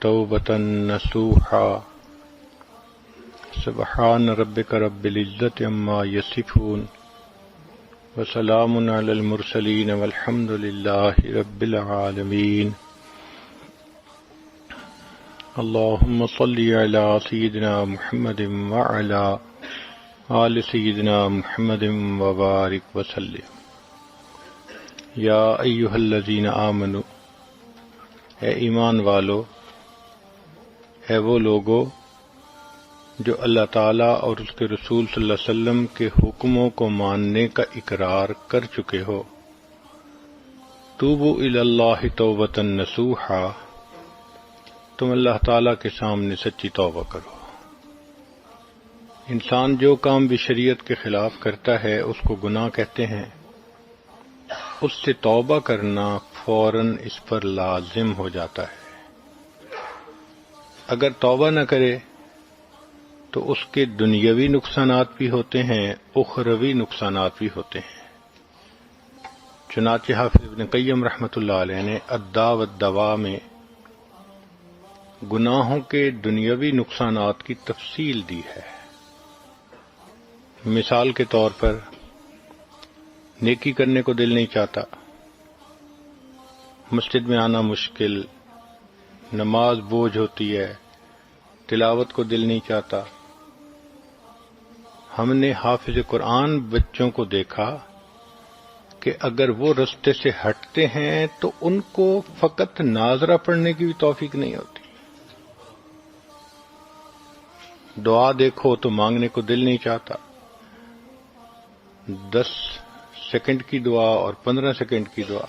توبة نصوحا سبحان ربك رب العزة عما يصفون وسلام على المرسلين والحمد لله رب العالمين اللهم صل على سيدنا محمد وعلى آل سيدنا محمد وبارك وسلم یا ایھا الذین آمنوا، اے ایمان والو، اے وہ لوگو جو اللہ تعالیٰ اور اس کے رسول صلی اللہ علیہ وسلم کے حکموں کو ماننے کا اقرار کر چکے ہو، توبوا الی اللہ توبۃ نصوحا، تم اللہ تعالیٰ کے سامنے سچی توبہ کرو۔ انسان جو کام بھی شریعت کے خلاف کرتا ہے اس کو گناہ کہتے ہیں، اس سے توبہ کرنا فوراً اس پر لازم ہو جاتا ہے۔ اگر توبہ نہ کرے تو اس کے دنیاوی نقصانات بھی ہوتے ہیں، اخروی نقصانات بھی ہوتے ہیں۔ چنانچہ حافظ ابن قیم رحمۃ اللہ علیہ نے الداء والدواء میں گناہوں کے دنیاوی نقصانات کی تفصیل دی ہے۔ مثال کے طور پر نیکی کرنے کو دل نہیں چاہتا، مسجد میں آنا مشکل، نماز بوجھ ہوتی ہے، تلاوت کو دل نہیں چاہتا۔ ہم نے حافظ قرآن بچوں کو دیکھا کہ اگر وہ رستے سے ہٹتے ہیں تو ان کو فقط ناظرہ پڑھنے کی بھی توفیق نہیں ہوتی۔ دعا دیکھو تو مانگنے کو دل نہیں چاہتا، 10 سیکنڈ کی دعا اور 15 سیکنڈ کی دعا۔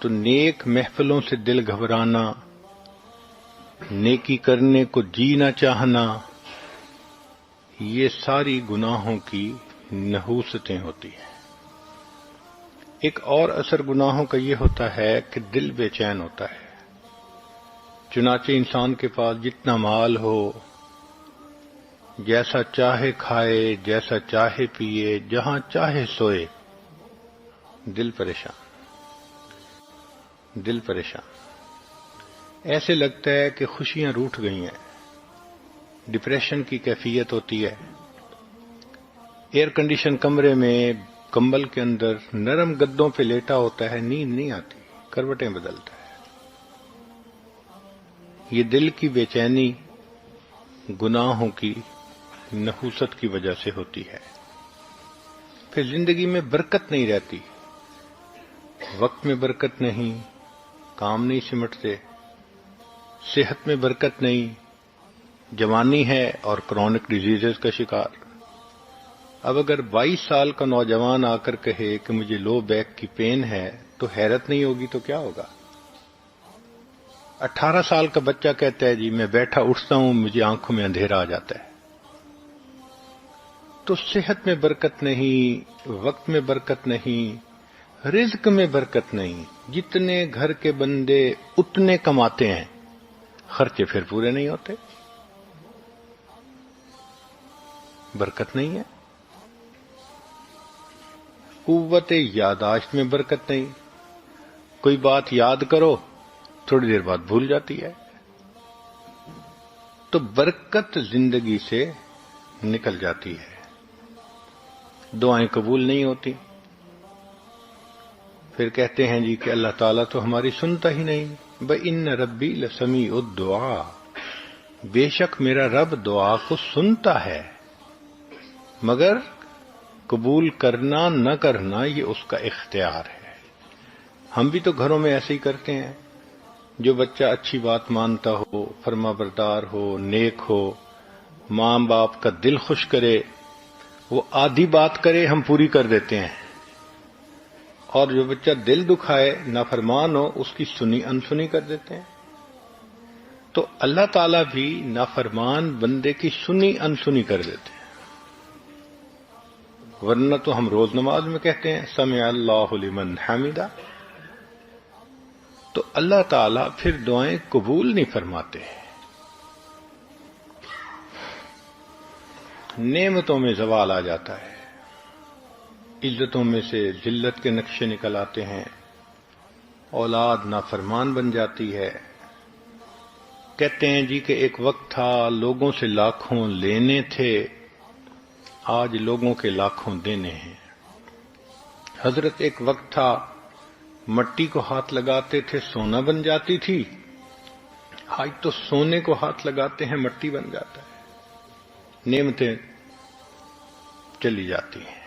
تو نیک محفلوں سے دل گھبرانا، نیکی کرنے کو جی نہ چاہنا، یہ ساری گناہوں کی نحوستیں ہوتی ہیں۔ ایک اور اثر گناہوں کا یہ ہوتا ہے کہ دل بے چین ہوتا ہے۔ چنانچہ انسان کے پاس جتنا مال ہو، جیسا چاہے کھائے، جیسا چاہے پیے، جہاں چاہے سوئے، دل پریشان، دل پریشان، ایسے لگتا ہے کہ خوشیاں روٹھ گئی ہیں۔ ڈپریشن کی کیفیت ہوتی ہے۔ ایئر کنڈیشن کمرے میں کمبل کے اندر نرم گدوں پہ لیٹا ہوتا ہے، نیند نہیں آتی، کروٹیں بدلتا ہے۔ یہ دل کی بے چینی گناہوں کی نحوست کی وجہ سے ہوتی ہے۔ پھر زندگی میں برکت نہیں رہتی، وقت میں برکت نہیں، کام نہیں سمٹتے، صحت میں برکت نہیں، جوانی ہے اور کرونک ڈیزیزز کا شکار۔ اب اگر 22 سال کا نوجوان آ کر کہے کہ مجھے لو بیک کی پین ہے تو حیرت نہیں ہوگی تو کیا ہوگا؟ 18 سال کا بچہ کہتا ہے جی میں بیٹھا اٹھتا ہوں مجھے آنکھوں میں اندھیرا آ جاتا ہے۔ تو صحت میں برکت نہیں، وقت میں برکت نہیں، رزق میں برکت نہیں۔ جتنے گھر کے بندے اتنے کماتے ہیں، خرچے پھر پورے نہیں ہوتے، برکت نہیں ہے۔ قوت یاداشت میں برکت نہیں، کوئی بات یاد کرو تھوڑی دیر بعد بھول جاتی ہے۔ تو برکت زندگی سے نکل جاتی ہے، دعائیں قبول نہیں ہوتی۔ پھر کہتے ہیں جی کہ اللہ تعالیٰ تو ہماری سنتا ہی نہیں۔ بَإِنَّ رَبِّي لَسَمِيعُ الدُّعَاء، بے شک میرا رب دعا کو سنتا ہے، مگر قبول کرنا نہ کرنا یہ اس کا اختیار ہے۔ ہم بھی تو گھروں میں ایسے ہی کرتے ہیں، جو بچہ اچھی بات مانتا ہو، فرما بردار ہو، نیک ہو، ماں باپ کا دل خوش کرے، وہ آدھی بات کرے ہم پوری کر دیتے ہیں، اور جو بچہ دل دکھائے نافرمان ہو اس کی سنی انسنی کر دیتے ہیں۔ تو اللہ تعالیٰ بھی نافرمان بندے کی سنی انسنی کر دیتے ہیں، ورنہ تو ہم روز نماز میں کہتے ہیں سمع اللہ لمن حمدہ۔ تو اللہ تعالیٰ پھر دعائیں قبول نہیں فرماتے، نعمتوں میں زوال آ جاتا ہے، عزتوں میں سے ذلت کے نقشے نکل آتے ہیں، اولاد نافرمان بن جاتی ہے. کہتے ہیں جی کہ ایک وقت تھا لوگوں سے لاکھوں لینے تھے، آج لوگوں کے لاکھوں دینے ہیں. حضرت ایک وقت تھا مٹی کو ہاتھ لگاتے تھے سونا بن جاتی تھی، آج تو سونے کو ہاتھ لگاتے ہیں مٹی بن جاتا ہے. نعمتیں چلی جاتی ہیں.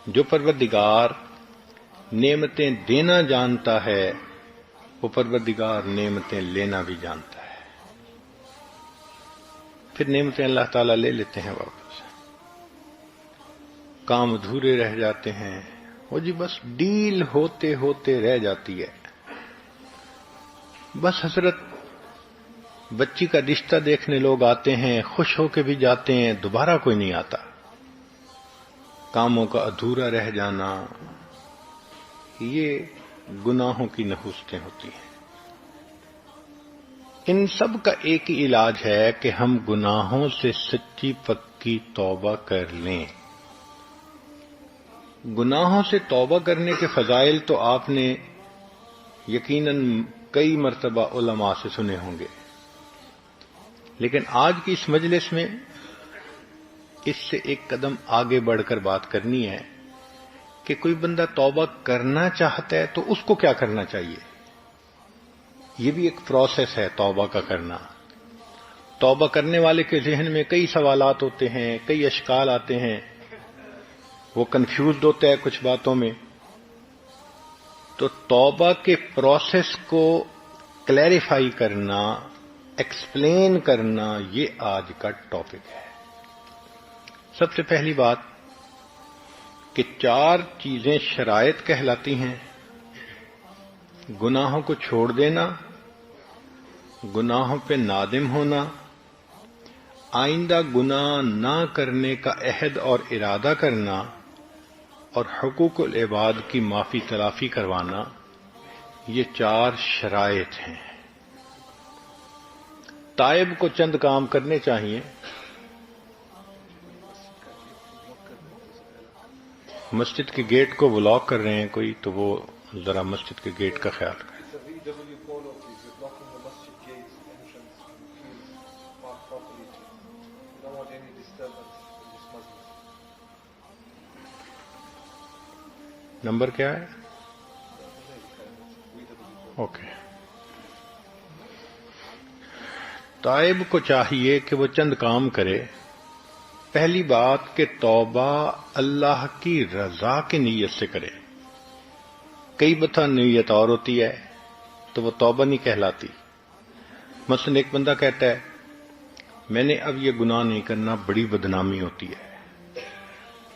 جو پروردگار نعمتیں دینا جانتا ہے وہ پروردگار نعمتیں لینا بھی جانتا ہے. پھر نعمتیں اللہ تعالیٰ لے لیتے ہیں واپس، کام ادھورے رہ جاتے ہیں. وہ جی بس ڈیل ہوتے ہوتے رہ جاتی ہے. بس حضرت بچی کا رشتہ دیکھنے لوگ آتے ہیں، خوش ہو کے بھی جاتے ہیں، دوبارہ کوئی نہیں آتا. کاموں کا ادھورا رہ جانا، یہ گناہوں کی نحوستیں ہوتی ہیں. ان سب کا ایک ہی علاج ہے کہ ہم گناہوں سے سچی پکی توبہ کر لیں. گناہوں سے توبہ کرنے کے فضائل تو آپ نے یقیناً کئی مرتبہ علماء سے سنے ہوں گے، لیکن آج کی اس مجلس میں اس سے ایک قدم آگے بڑھ کر بات کرنی ہے کہ کوئی بندہ توبہ کرنا چاہتا ہے تو اس کو کیا کرنا چاہیے. یہ بھی ایک پروسیس ہے توبہ کا کرنا. توبہ کرنے والے کے ذہن میں کئی سوالات ہوتے ہیں، کئی اشکال آتے ہیں، وہ کنفیوزڈ ہوتا ہے کچھ باتوں میں. تو توبہ کے پروسیس کو کلیریفائی کرنا، ایکسپلین کرنا، یہ آج کا ٹاپک ہے. سب سے پہلی بات کہ 4 چیزیں شرائط کہلاتی ہیں: گناہوں کو چھوڑ دینا، گناہوں پہ نادم ہونا، آئندہ گناہ نہ کرنے کا عہد اور ارادہ کرنا، اور حقوق العباد کی معافی تلافی کروانا. یہ 4 شرائط ہیں. تائب کو چند کام کرنے چاہیے. مسجد کے گیٹ کو بلاک کر رہے ہیں کوئی، تو وہ ذرا مسجد کے گیٹ کا خیال کریں. نمبر کیا ہے؟ اوکے. تائب کو چاہیے کہ وہ چند کام کرے. پہلی بات کہ توبہ اللہ کی رضا کی نیت سے کرے. کئی دفعہ نیت اور ہوتی ہے تو وہ توبہ نہیں کہلاتی. مثلا ایک بندہ کہتا ہے میں نے اب یہ گناہ نہیں کرنا، بڑی بدنامی ہوتی ہے.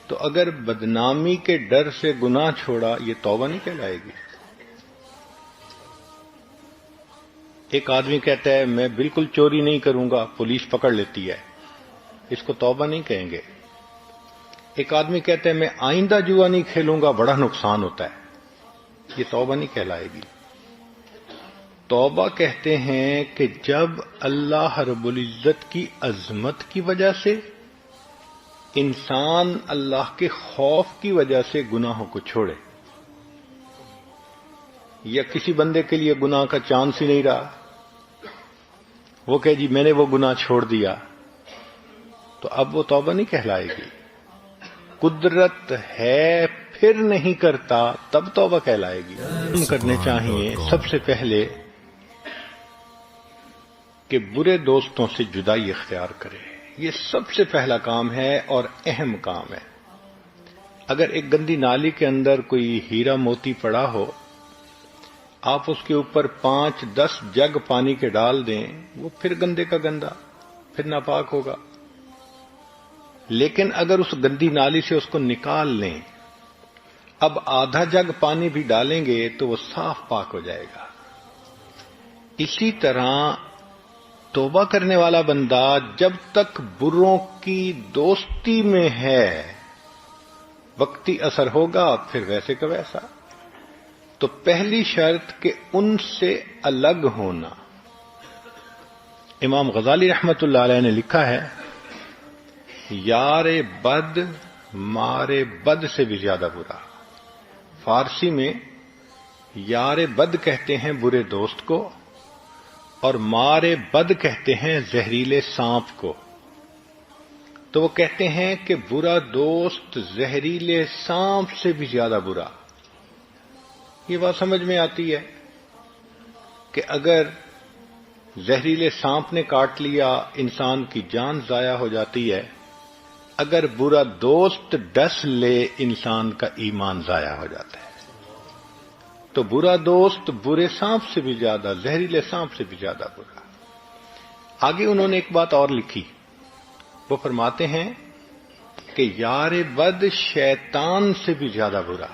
تو اگر بدنامی کے ڈر سے گناہ چھوڑا، یہ توبہ نہیں کہلائے گی. ایک آدمی کہتا ہے میں بالکل چوری نہیں کروں گا، پولیس پکڑ لیتی ہے، اس کو توبہ نہیں کہیں گے. ایک آدمی کہتا ہے میں آئندہ جوا نہیں کھیلوں گا، بڑا نقصان ہوتا ہے، یہ توبہ نہیں کہلائے گی. توبہ کہتے ہیں کہ جب اللہ رب العزت کی عظمت کی وجہ سے انسان اللہ کے خوف کی وجہ سے گناہوں کو چھوڑے. یا کسی بندے کے لیے گناہ کا چانس ہی نہیں رہا، وہ کہے جی میں نے وہ گناہ چھوڑ دیا، تو اب وہ توبہ نہیں کہلائے گی. قدرت ہے پھر نہیں کرتا تب توبہ کہلائے گی. ہم کرنے چاہیے سب سے پہلے کہ برے دوستوں سے جدائی اختیار کرے. یہ سب سے پہلا کام ہے اور اہم کام ہے. اگر ایک گندی نالی کے اندر کوئی ہیرا موتی پڑا ہو، آپ اس کے اوپر 5-10 جگ پانی کے ڈال دیں، وہ پھر گندے کا گندا، پھر ناپاک ہوگا. لیکن اگر اس گندی نالی سے اس کو نکال لیں، اب آدھا جگ پانی بھی ڈالیں گے تو وہ صاف پاک ہو جائے گا. اسی طرح توبہ کرنے والا بندہ جب تک بروں کی دوستی میں ہے، وقتی اثر ہوگا پھر ویسے کا ویسا. تو پہلی شرط کہ ان سے الگ ہونا. امام غزالی رحمت اللہ علیہ نے لکھا ہے یار بد مارے بد سے بھی زیادہ برا. فارسی میں یار بد کہتے ہیں برے دوست کو اور مار بد کہتے ہیں زہریلے سانپ کو. تو وہ کہتے ہیں کہ برا دوست زہریلے سانپ سے بھی زیادہ برا. یہ بات سمجھ میں آتی ہے کہ اگر زہریلے سانپ نے کاٹ لیا انسان کی جان ضائع ہو جاتی ہے، اگر برا دوست ڈس لے انسان کا ایمان ضائع ہو جاتا ہے. تو برا دوست برے سانپ سے بھی زیادہ، زہریلے سانپ سے بھی زیادہ برا. آگے انہوں نے ایک بات اور لکھی، وہ فرماتے ہیں کہ یار بد شیطان سے بھی زیادہ برا.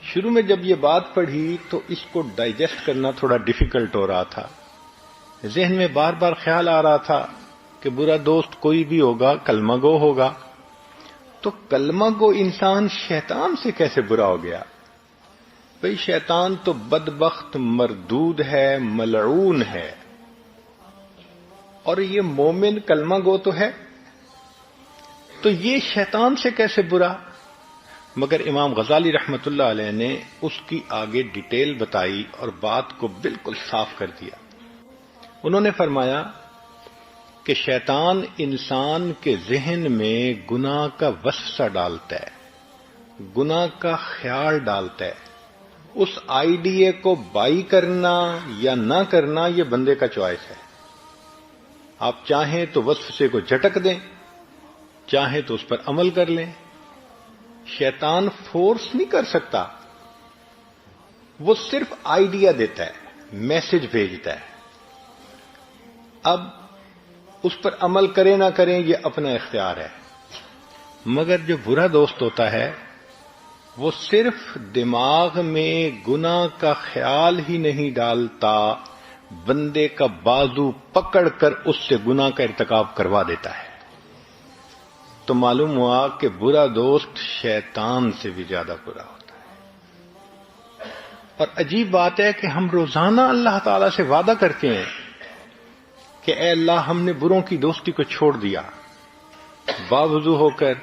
شروع میں جب یہ بات پڑھی تو اس کو ڈائجسٹ کرنا تھوڑا ڈیفیکلٹ ہو رہا تھا. ذہن میں بار بار خیال آ رہا تھا کہ برا دوست کوئی بھی ہوگا کلمہ گو ہوگا. تو کلمہ گو انسان شیطان سے کیسے برا ہو گیا؟ بھئی شیطان تو بدبخت مردود ہے، ملعون ہے، اور یہ مومن کلمہ گو تو ہے، تو یہ شیطان سے کیسے برا؟ مگر امام غزالی رحمت اللہ علیہ نے اس کی آگے ڈیٹیل بتائی اور بات کو بالکل صاف کر دیا. انہوں نے فرمایا کہ شیطان انسان کے ذہن میں گناہ کا وسوسہ ڈالتا ہے، گناہ کا خیال ڈالتا ہے. اس آئیڈیے کو بائی کرنا یا نہ کرنا یہ بندے کا چوائس ہے. آپ چاہیں تو وسوسے کو جھٹک دیں، چاہیں تو اس پر عمل کر لیں. شیطان فورس نہیں کر سکتا، وہ صرف آئیڈیا دیتا ہے، میسج بھیجتا ہے. اب اس پر عمل کریں نہ کریں یہ اپنا اختیار ہے. مگر جو برا دوست ہوتا ہے وہ صرف دماغ میں گناہ کا خیال ہی نہیں ڈالتا، بندے کا بازو پکڑ کر اس سے گناہ کا ارتکاب کروا دیتا ہے. تو معلوم ہوا کہ برا دوست شیطان سے بھی زیادہ برا ہوتا ہے. اور عجیب بات ہے کہ ہم روزانہ اللہ تعالی سے وعدہ کرتے ہیں کہ اے اللہ ہم نے بروں کی دوستی کو چھوڑ دیا. باوضو ہو کر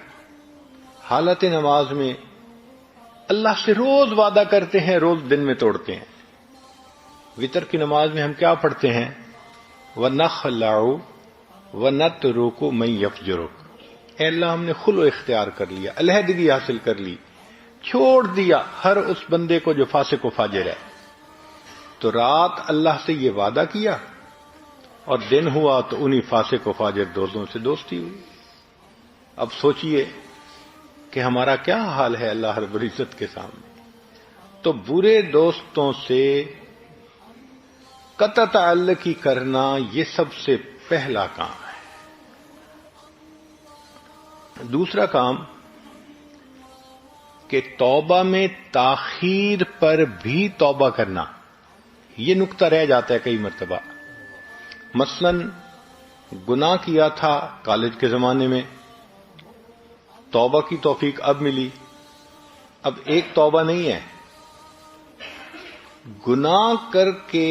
حالت نماز میں اللہ سے روز وعدہ کرتے ہیں، روز دن میں توڑتے ہیں. وتر کی نماز میں ہم کیا پڑھتے ہیں؟ وَنَخْلَعُ وَنَتْرُكُ مَن يَفْجُرُكَ. اے اللہ ہم نے خلو اختیار کر لیا، علیحدگی حاصل کر لی، چھوڑ دیا ہر اس بندے کو جو فاسق و فاجر ہے. تو رات اللہ سے یہ وعدہ کیا اور دن ہوا تو انہی فاسق و فاجر دوستوں سے دوستی ہوئی. اب سوچئے کہ ہمارا کیا حال ہے اللہ رب العزت کے سامنے. تو برے دوستوں سے قطع تعلقی کرنا یہ سب سے پہلا کام ہے. دوسرا کام کہ توبہ میں تاخیر پر بھی توبہ کرنا. یہ نقطہ رہ جاتا ہے کئی مرتبہ. مثلا گناہ کیا تھا کالج کے زمانے میں، توبہ کی توفیق اب ملی. اب ایک توبہ نہیں ہے، گناہ کر کے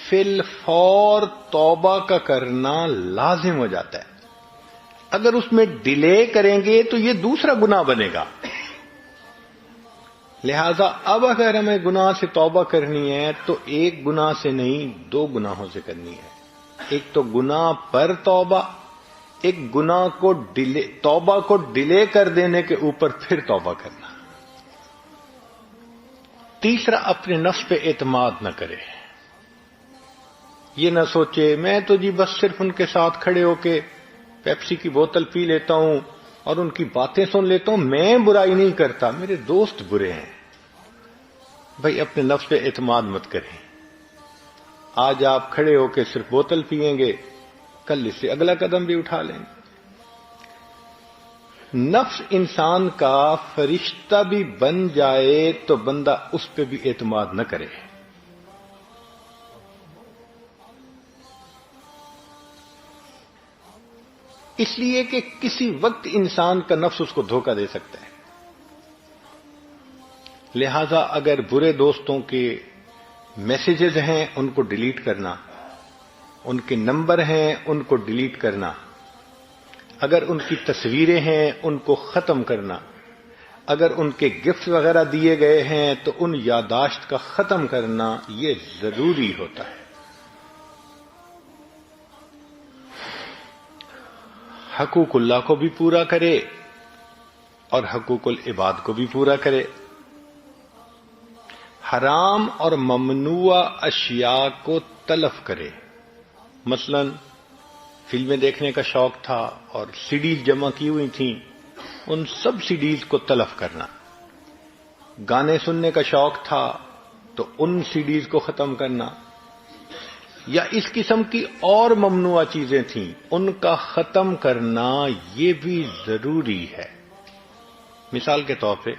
فی الفور توبہ کا کرنا لازم ہو جاتا ہے. اگر اس میں ڈیلے کریں گے تو یہ دوسرا گناہ بنے گا. لہذا اب اگر ہمیں گناہ سے توبہ کرنی ہے تو ایک گناہ سے نہیں، دو گناہوں سے کرنی ہے. ایک تو گناہ پر توبہ، ایک گناہ کو توبہ کو ڈیلے کر دینے کے اوپر پھر توبہ کرنا. تیسرا اپنے نفس پہ اعتماد نہ کرے. یہ نہ سوچے میں تو جی بس صرف ان کے ساتھ کھڑے ہو کے پیپسی کی بوتل پی لیتا ہوں اور ان کی باتیں سن لیتا ہوں، میں برائی نہیں کرتا، میرے دوست برے ہیں. بھائی اپنے نفس پہ اعتماد مت کریں. آج آپ کھڑے ہو کے صرف بوتل پئیں گے، کل اس سے اگلا قدم بھی اٹھا لیں گے. نفس انسان کا فرشتہ بھی بن جائے تو بندہ اس پہ بھی اعتماد نہ کرے. اس لیے کہ کسی وقت انسان کا نفس اس کو دھوکہ دے سکتا ہے. لہذا اگر برے دوستوں کے میسیجز ہیں ان کو ڈیلیٹ کرنا، ان کے نمبر ہیں ان کو ڈیلیٹ کرنا، اگر ان کی تصویریں ہیں ان کو ختم کرنا، اگر ان کے گفٹ وغیرہ دیے گئے ہیں تو ان یادداشت کا ختم کرنا یہ ضروری ہوتا ہے. حقوق اللہ کو بھی پورا کرے اور حقوق العباد کو بھی پورا کرے. حرام اور ممنوع اشیاء کو تلف کرے. مثلا فلمیں دیکھنے کا شوق تھا اور سیڈیز جمع کی ہوئی تھیں، ان سب سیڈیز کو تلف کرنا. گانے سننے کا شوق تھا تو ان سیڈیز کو ختم کرنا. یا اس قسم کی اور ممنوع چیزیں تھیں، ان کا ختم کرنا یہ بھی ضروری ہے. مثال کے طور پہ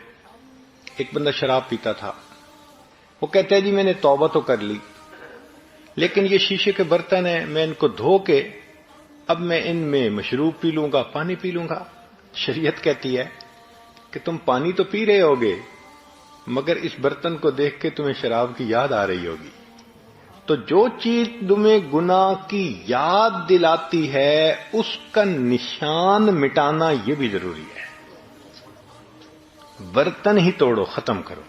ایک بندہ شراب پیتا تھا، وہ کہتا ہے جی میں نے توبہ تو کر لی، لیکن یہ شیشے کے برتن ہیں، میں ان کو دھو کے اب میں ان میں مشروب پی لوں گا، پانی پی لوں گا. شریعت کہتی ہے کہ تم پانی تو پی رہے ہوگے مگر اس برتن کو دیکھ کے تمہیں شراب کی یاد آ رہی ہوگی. تو جو چیز تمہیں گناہ کی یاد دلاتی ہے اس کا نشان مٹانا یہ بھی ضروری ہے. برتن ہی توڑو، ختم کرو.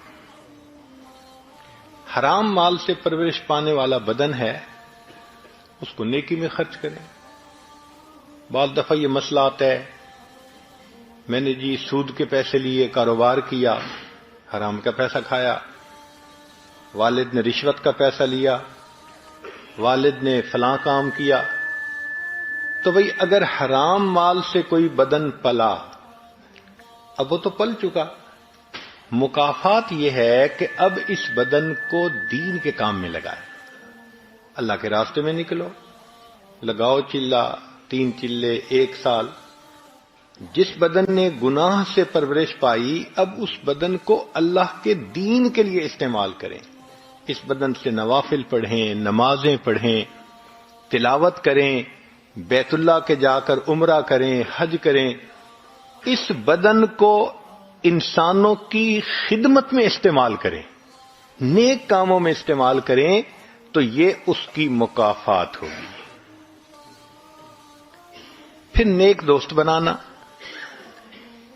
حرام مال سے پرورش پانے والا بدن ہے، اس کو نیکی میں خرچ کریں. بعض دفعہ یہ مسئلہ آتا ہے، میں نے جی سود کے پیسے لیے کاروبار کیا، حرام کا پیسہ کھایا، والد نے رشوت کا پیسہ لیا، والد نے فلاں کام کیا. تو بھئی اگر حرام مال سے کوئی بدن پلا، اب وہ تو پل چکا، مکافات یہ ہے کہ اب اس بدن کو دین کے کام میں لگائے. اللہ کے راستے میں نکلو، لگاؤ چلہ، 3 چلے 1 سال. جس بدن نے گناہ سے پرورش پائی، اب اس بدن کو اللہ کے دین کے لیے استعمال کریں. اس بدن سے نوافل پڑھیں، نمازیں پڑھیں، تلاوت کریں، بیت اللہ کے جا کر عمرہ کریں، حج کریں. اس بدن کو انسانوں کی خدمت میں استعمال کریں، نیک کاموں میں استعمال کریں، تو یہ اس کی مکافات ہوگی. پھر نیک دوست بنانا.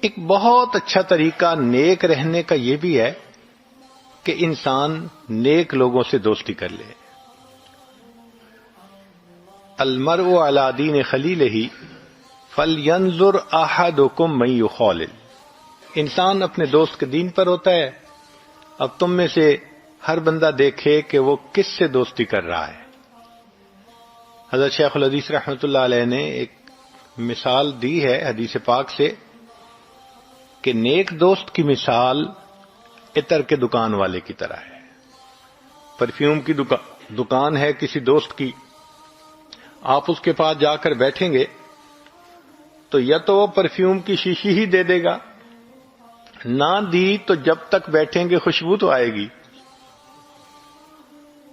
ایک بہت اچھا طریقہ نیک رہنے کا یہ بھی ہے کہ انسان نیک لوگوں سے دوستی کر لے. المرء علی دین خلیلہ فلینظر احدکم من یخالل. انسان اپنے دوست کے دین پر ہوتا ہے. اب تم میں سے ہر بندہ دیکھے کہ وہ کس سے دوستی کر رہا ہے. حضرت شیخ الحدیث رحمۃ اللہ علیہ نے ایک مثال دی ہے حدیث پاک سے کہ نیک دوست کی مثال عطر کے دکان والے کی طرح ہے. پرفیوم کی دکان ہے کسی دوست کی، آپ اس کے پاس جا کر بیٹھیں گے تو یا تو وہ پرفیوم کی شیشی ہی دے دے گا، نہ دی تو جب تک بیٹھیں گے خوشبو تو آئے گی.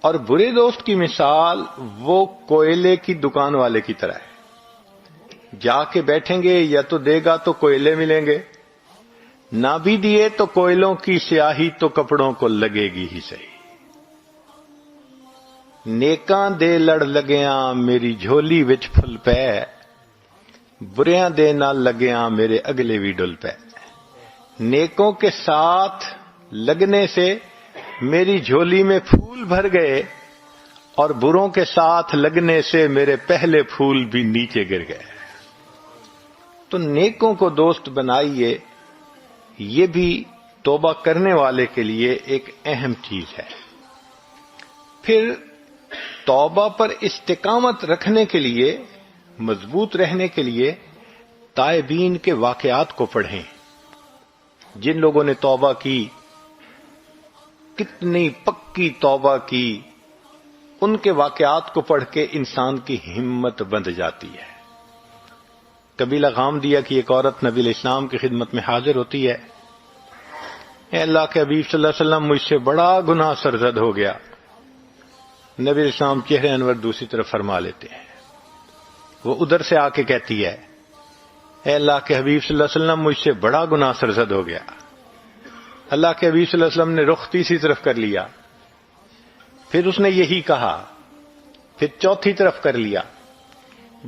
اور برے دوست کی مثال وہ کوئلے کی دکان والے کی طرح ہے. جا کے بیٹھیں گے یا تو دے گا تو کوئلے ملیں گے، نہ بھی دیے تو کوئلوں کی سیاہی تو کپڑوں کو لگے گی ہی صحیح. نیکاں دے لڑ لگیاں میری جھولی وچ پھل پے، بریاں دے نال لگیاں میرے اگلے بھی ڈل پے. نیکوں کے ساتھ لگنے سے میری جھولی میں پھول بھر گئے اور بروں کے ساتھ لگنے سے میرے پہلے پھول بھی نیچے گر گئے. تو نیکوں کو دوست بنائیے، یہ بھی توبہ کرنے والے کے لیے ایک اہم چیز ہے. پھر توبہ پر استقامت رکھنے کے لیے، مضبوط رہنے کے لیے تائبین کے واقعات کو پڑھیں. جن لوگوں نے توبہ کی، کتنی پکی توبہ کی، ان کے واقعات کو پڑھ کے انسان کی ہمت بندھ جاتی ہے. قبیلہ غامدیہ کی ایک عورت نبی علیہ السلام کی خدمت میں حاضر ہوتی ہے. اے اللہ کے حبیب صلی اللہ علیہ وسلم، مجھ سے بڑا گناہ سرزد ہو گیا. نبی علیہ السلام چہرے انور دوسری طرف فرما لیتے ہیں. وہ ادھر سے آ کے کہتی ہے، اے اللہ کے حبیب صلی اللہ علیہ وسلم، مجھ سے بڑا گناہ سرزد ہو گیا. اللہ کے حبیب صلی اللہ علیہ وسلم نے رخ تیسری طرف کر لیا. پھر اس نے یہی کہا، پھر چوتھی طرف کر لیا.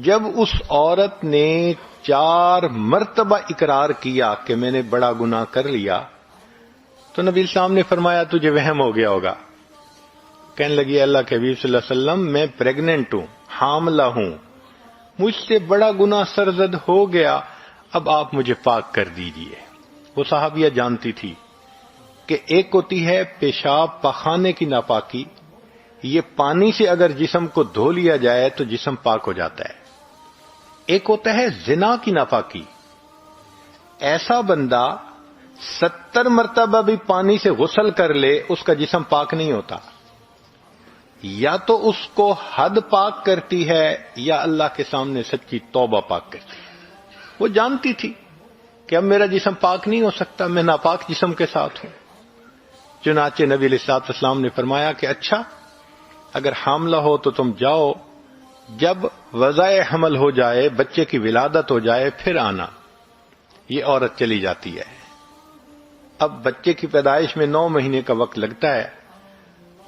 جب اس عورت نے 4 مرتبہ اقرار کیا کہ میں نے بڑا گناہ کر لیا تو نبی السلام نے فرمایا تجھے وہم ہو گیا ہوگا. کہنے لگی اللہ کے حبیب صلی اللہ علیہ وسلم میں پریگننٹ ہوں, حاملہ ہوں, مجھ سے بڑا گناہ سرزد ہو گیا, اب آپ مجھے پاک کر دیجئے. وہ صحابیہ جانتی تھی کہ ایک ہوتی ہے پیشاب پخانے کی ناپاکی, یہ پانی سے اگر جسم کو دھو لیا جائے تو جسم پاک ہو جاتا ہے. ایک ہوتا ہے زنا کی ناپاکی, ایسا بندہ 70 مرتبہ بھی پانی سے غسل کر لے اس کا جسم پاک نہیں ہوتا. یا تو اس کو حد پاک کرتی ہے یا اللہ کے سامنے سچی توبہ پاک کرتی ہے. وہ جانتی تھی کہ اب میرا جسم پاک نہیں ہو سکتا, میں ناپاک جسم کے ساتھ ہوں. چنانچہ نبی علیہ الصلوۃ والسلام نے فرمایا کہ اچھا اگر حاملہ ہو تو تم جاؤ, جب وضع حمل ہو جائے, بچے کی ولادت ہو جائے پھر آنا. یہ عورت چلی جاتی ہے. اب بچے کی پیدائش میں 9 مہینے کا وقت لگتا ہے.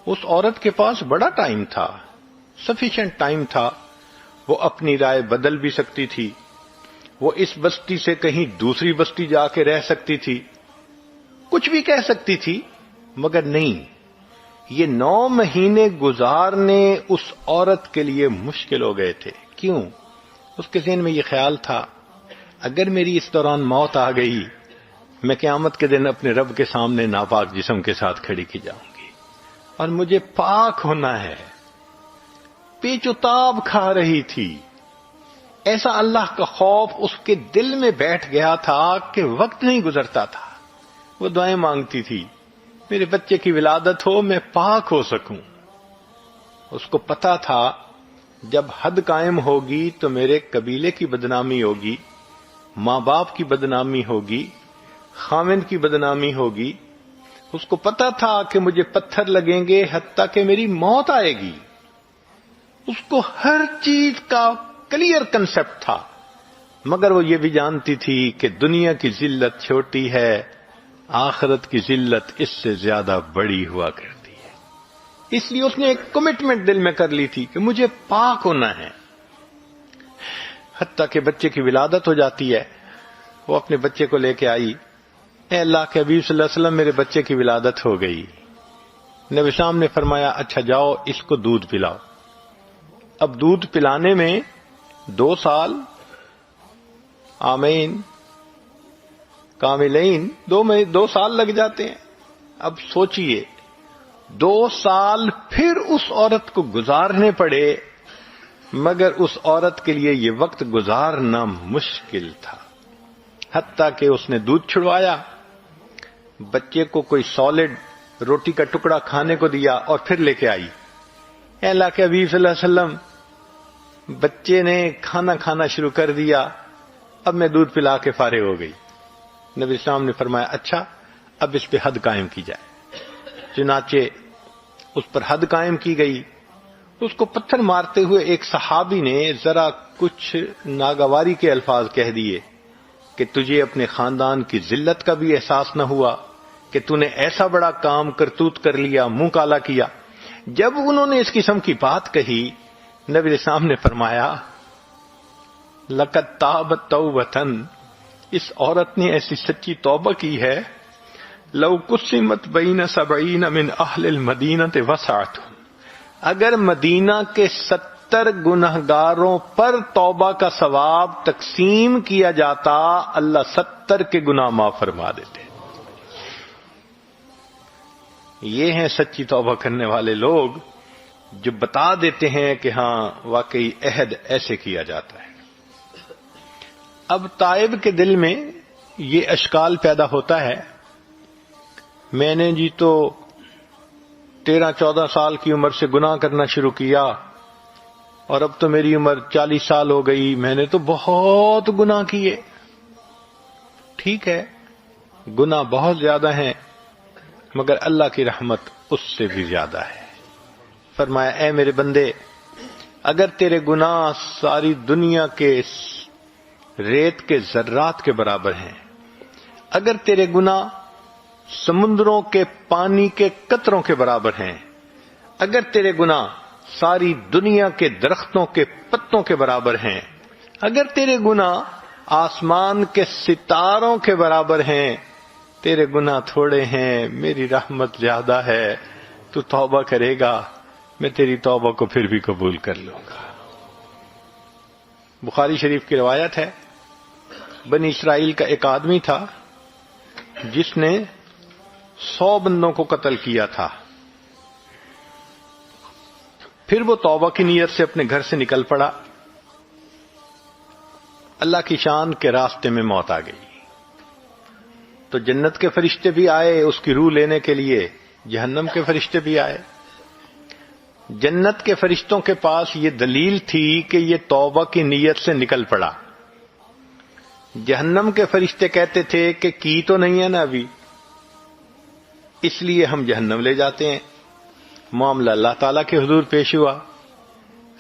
اس عورت کے پاس بڑا ٹائم تھا, سفیشینٹ ٹائم تھا. وہ اپنی رائے بدل بھی سکتی تھی, وہ اس بستی سے کہیں دوسری بستی جا کے رہ سکتی تھی, کچھ بھی کہہ سکتی تھی, مگر نہیں, یہ 9 مہینے گزارنے اس عورت کے لیے مشکل ہو گئے تھے. کیوں؟ اس کے ذہن میں یہ خیال تھا اگر میری اس دوران موت آ گئی, میں قیامت کے دن اپنے رب کے سامنے ناپاک جسم کے ساتھ کھڑی کی جاؤں گی اور مجھے پاک ہونا ہے. پیچ و تاب کھا رہی تھی. ایسا اللہ کا خوف اس کے دل میں بیٹھ گیا تھا کہ وقت نہیں گزرتا تھا. وہ دعائیں مانگتی تھی, میرے بچے کی ولادت ہو, میں پاک ہو سکوں. اس کو پتا تھا جب حد قائم ہوگی تو میرے قبیلے کی بدنامی ہوگی, ماں باپ کی بدنامی ہوگی, خاوند کی بدنامی ہوگی. اس کو پتا تھا کہ مجھے پتھر لگیں گے حتیٰ کہ میری موت آئے گی. اس کو ہر چیز کا کلیئر کنسپٹ تھا, مگر وہ یہ بھی جانتی تھی کہ دنیا کی ذلت چھوٹی ہے, آخرت کی ذلت اس سے زیادہ بڑی ہوا کرتی ہے. اس لیے اس نے ایک کمٹمنٹ دل میں کر لی تھی کہ مجھے پاک ہونا ہے. حتیٰ کہ بچے کی ولادت ہو جاتی ہے. وہ اپنے بچے کو لے کے آئی, اے اللہ کے حبیب صلی اللہ علیہ وسلم میرے بچے کی ولادت ہو گئی. نبی صاحب نے فرمایا اچھا جاؤ اس کو دودھ پلاؤ. اب دودھ پلانے میں 2 سال آمین کاملین 2 سال لگ جاتے ہیں. اب سوچئے 2 سال پھر اس عورت کو گزارنے پڑے, مگر اس عورت کے لیے یہ وقت گزارنا مشکل تھا. حتیٰ کہ اس نے دودھ چھڑوایا, بچے کو کوئی سالڈ روٹی کا ٹکڑا کھانے کو دیا اور پھر لے کے آئی. اے اللہ کے حبیب صلی اللہ علیہ وسلم بچے نے کھانا کھانا شروع کر دیا, اب میں دودھ پلا کے فارغ ہو گئی. نبی اسلام نے فرمایا اچھا اب اس پہ حد قائم کی جائے. چنانچہ اس پر حد قائم کی گئی. اس کو پتھر مارتے ہوئے ایک صحابی نے ذرا کچھ ناگواری کے الفاظ کہہ دیے کہ تجھے اپنے خاندان کی ذلت کا بھی احساس نہ ہوا کہ تو نے ایسا بڑا کام کرتوت کر لیا, منہ کالا کیا. جب انہوں نے اس قسم کی بات کہی, نبی اسلام نے فرمایا لقد تابت توبۃ, اس عورت نے ایسی سچی توبہ کی ہے, لو قسمت بین 70 من اہل المدینہ وسعتهم, اگر مدینہ کے 70 گنہگاروں پر توبہ کا ثواب تقسیم کیا جاتا اللہ 70 کے گناہ معاف فرما دیتے. یہ ہیں سچی توبہ کرنے والے لوگ جو بتا دیتے ہیں کہ ہاں واقعی عہد ایسے کیا جاتا ہے. اب تائب کے دل میں یہ اشکال پیدا ہوتا ہے, میں نے جی تو 13-14 سال کی عمر سے گناہ کرنا شروع کیا اور اب تو میری عمر 40 سال ہو گئی, میں نے تو بہت گناہ کیے. ٹھیک ہے گناہ بہت زیادہ ہیں, مگر اللہ کی رحمت اس سے بھی زیادہ ہے. فرمایا اے میرے بندے, اگر تیرے گناہ ساری دنیا کے ریت کے ذرات کے برابر ہیں, اگر تیرے گناہ سمندروں کے پانی کے قطروں کے برابر ہیں, اگر تیرے گناہ ساری دنیا کے درختوں کے پتوں کے برابر ہیں، اگر تیرے گناہ آسمان کے ستاروں کے برابر ہیں، تیرے گناہ تھوڑے ہیں، میری رحمت زیادہ ہے، تو توبہ کرے گا، میں تیری توبہ کو پھر بھی قبول کر لوں گا۔ بخاری شریف کی روایت ہے، بنی اسرائیل کا ایک آدمی تھا جس نے 100 بندوں کو قتل کیا تھا۔ پھر وہ توبہ کی نیت سے اپنے گھر سے نکل پڑا، اللہ کی شان کے راستے میں موت آ گئی، تو جنت کے فرشتے بھی آئے اس کی روح لینے کے لیے، جہنم کے فرشتے بھی آئے۔ جنت کے فرشتوں کے پاس یہ دلیل تھی کہ یہ توبہ کی نیت سے نکل پڑا، جہنم کے فرشتے کہتے تھے کہ کی تو نہیں ہے نا ابھی، اس لیے ہم جہنم لے جاتے ہیں۔ معاملہ اللہ تعالیٰ کے حضور پیش ہوا،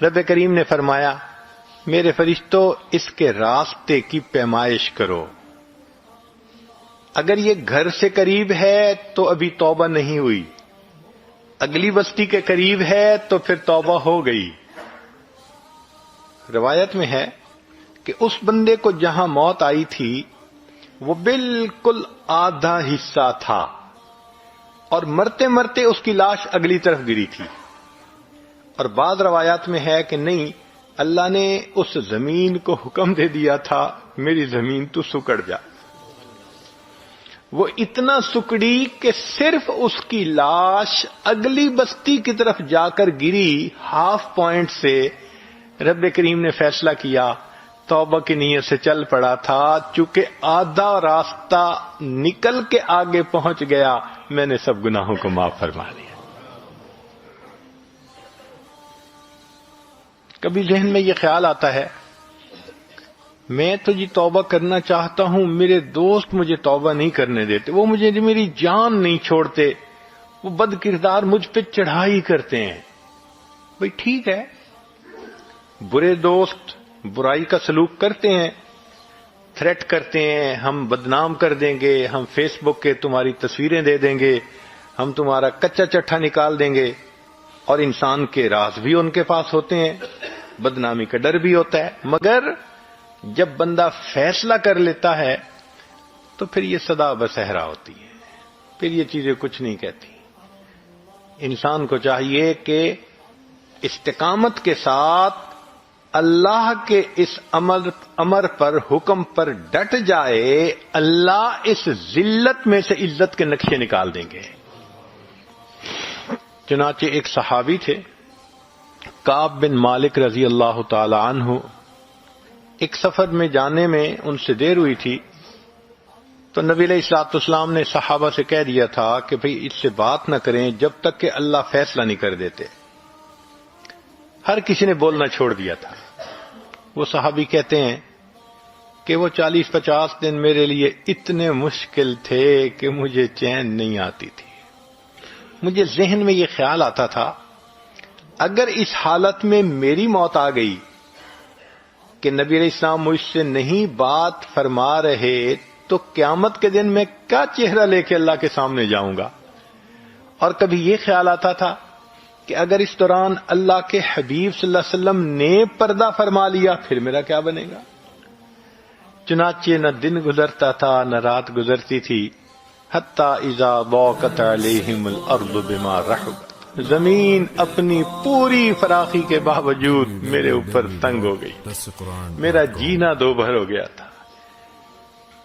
رب کریم نے فرمایا میرے فرشتوں اس کے راستے کی پیمائش کرو، اگر یہ گھر سے قریب ہے تو ابھی توبہ نہیں ہوئی، اگلی بستی کے قریب ہے تو پھر توبہ ہو گئی۔ روایت میں ہے کہ اس بندے کو جہاں موت آئی تھی وہ بالکل آدھا حصہ تھا، اور مرتے مرتے اس کی لاش اگلی طرف گری تھی، اور بعض روایات میں ہے کہ نہیں، اللہ نے اس زمین کو حکم دے دیا تھا میری زمین تو سکڑ جا، وہ اتنا سکڑی کہ صرف اس کی لاش اگلی بستی کی طرف جا کر گری، 1/2 پوائنٹ سے رب کریم نے فیصلہ کیا، توبہ کی نیت سے چل پڑا تھا، چونکہ آدھا راستہ نکل کے آگے پہنچ گیا، میں نے سب گناہوں کو معاف فرما دیا۔ کبھی ذہن میں یہ خیال آتا ہے میں تو جی توبہ کرنا چاہتا ہوں، میرے دوست مجھے توبہ نہیں کرنے دیتے، وہ مجھے میری جان نہیں چھوڑتے، وہ بد کردار مجھ پہ چڑھائی کرتے ہیں۔ بھئی ٹھیک ہے، برے دوست برائی کا سلوک کرتے ہیں، تھریٹ کرتے ہیں، ہم بدنام کر دیں گے، ہم فیس بک کے تمہاری تصویریں دے دیں گے، ہم تمہارا کچا چٹھا نکال دیں گے، اور انسان کے راز بھی ان کے پاس ہوتے ہیں، بدنامی کا ڈر بھی ہوتا ہے، مگر جب بندہ فیصلہ کر لیتا ہے تو پھر یہ صدا بصحرا ہوتی ہے، پھر یہ چیزیں کچھ نہیں کہتی۔ انسان کو چاہیے کہ استقامت کے ساتھ اللہ کے اس امر پر، حکم پر ڈٹ جائے، اللہ اس ذلت میں سے عزت کے نقشے نکال دیں گے۔ چنانچہ ایک صحابی تھے کعب بن مالک رضی اللہ تعالی عنہ، ایک سفر میں جانے میں ان سے دیر ہوئی تھی، تو نبی علیہ الصلوۃ والسلام نے صحابہ سے کہہ دیا تھا کہ بھئی اس سے بات نہ کریں جب تک کہ اللہ فیصلہ نہیں کر دیتے۔ ہر کسی نے بولنا چھوڑ دیا تھا۔ وہ صحابی کہتے ہیں کہ وہ 40-50 دن میرے لیے اتنے مشکل تھے کہ مجھے چین نہیں آتی تھی۔ مجھے ذہن میں یہ خیال آتا تھا اگر اس حالت میں میری موت آ گئی کہ نبی علیہ السلام مجھ سے نہیں بات فرما رہے، تو قیامت کے دن میں کیا چہرہ لے کے اللہ کے سامنے جاؤں گا؟ اور کبھی یہ خیال آتا تھا کہ اگر اس دوران اللہ کے حبیب صلی اللہ علیہ وسلم نے پردہ فرما لیا پھر میرا کیا بنے گا؟ چنانچہ نہ دن گزرتا تھا نہ رات گزرتی تھی، حتی اذا ضاقت علیہم الارض بما رحبت، زمین اپنی پوری فراخی کے باوجود میرے اوپر تنگ ہو گئی، میرا جینا دوبھر ہو گیا تھا۔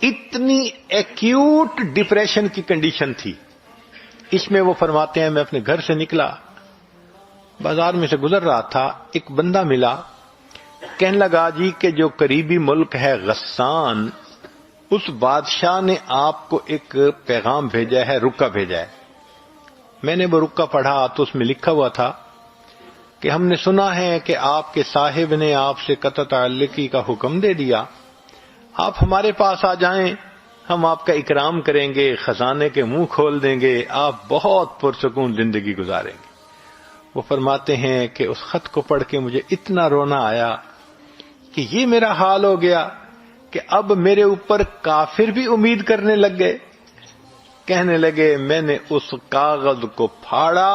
اتنی ایکیوٹ ڈپریشن کی کنڈیشن تھی۔ اس میں وہ فرماتے ہیں میں اپنے گھر سے نکلا، بازار میں سے گزر رہا تھا، ایک بندہ ملا، کہنے لگا جی کہ جو قریبی ملک ہے غسان، اس بادشاہ نے آپ کو ایک پیغام بھیجا ہے، رکا بھیجا ہے۔ میں نے وہ رکا پڑھا تو اس میں لکھا ہوا تھا کہ ہم نے سنا ہے کہ آپ کے صاحب نے آپ سے قطع تعلقی کا حکم دے دیا، آپ ہمارے پاس آ جائیں، ہم آپ کا اکرام کریں گے، خزانے کے منہ کھول دیں گے، آپ بہت پرسکون زندگی گزاریں گے۔ وہ فرماتے ہیں کہ اس خط کو پڑھ کے مجھے اتنا رونا آیا کہ یہ میرا حال ہو گیا کہ اب میرے اوپر کافر بھی امید کرنے لگ گئے۔ کہنے لگے میں نے اس کاغذ کو پھاڑا